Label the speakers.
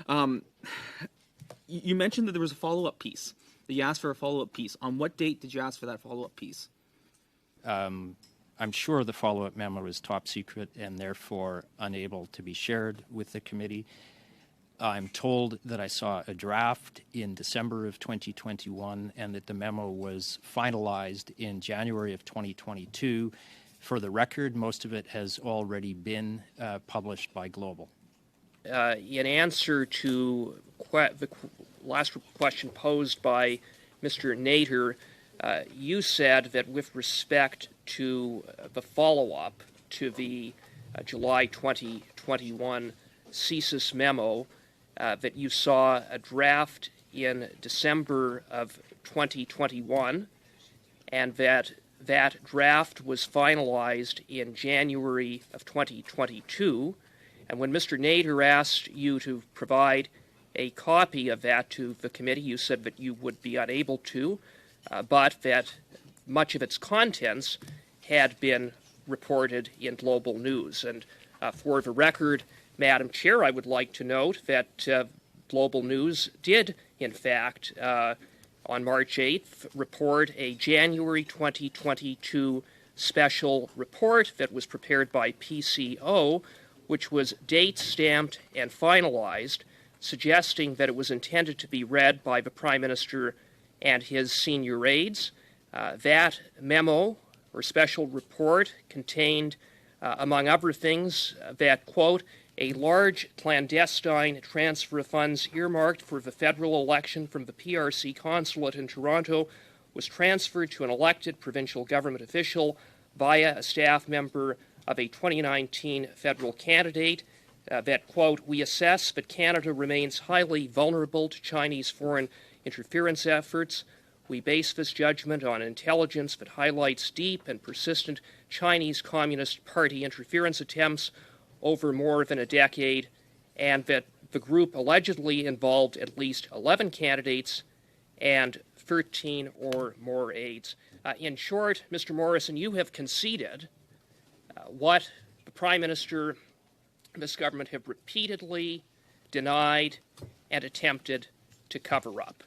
Speaker 1: You mentioned that there was a follow-up piece, that you asked for a follow-up piece. On what date did you ask for that follow-up piece?
Speaker 2: I'm sure the follow-up memo is top secret and therefore unable to be shared with the committee. I'm told that I saw a draft in December of 2021 and that the memo was finalized in January of 2022. For the record, most of it has already been published by Global.
Speaker 3: In answer to the last question posed by Mr. Nader, you said that with respect to the follow-up to the July 2021 CSIS memo, that you saw a draft in December of 2021, and that that draft was finalized in January of 2022. And when Mr. Nader asked you to provide a copy of that to the committee, you said that you would be unable to, but that much of its contents had been reported in Global News. And for the record, Madam Chair, I would like to note that Global News did, in fact, on March 8th, report a January 2022 special report that was prepared by PCO, which was date-stamped and finalized, suggesting that it was intended to be read by the Prime Minister and his senior aides. That memo, or special report, contained, among other things, that, quote, a large clandestine transfer of funds earmarked for the federal election from the PRC consulate in Toronto was transferred to an elected provincial government official via a staff member of a 2019 federal candidate. That, quote, we assess that Canada remains highly vulnerable to Chinese foreign interference efforts. We base this judgment on intelligence that highlights deep and persistent Chinese Communist Party interference attempts over more than a decade, and that the group allegedly involved at least 11 candidates and 13 or more aides. In short, Mr. Morrison, you have conceded what the Prime Minister and this government have repeatedly denied and attempted to cover up.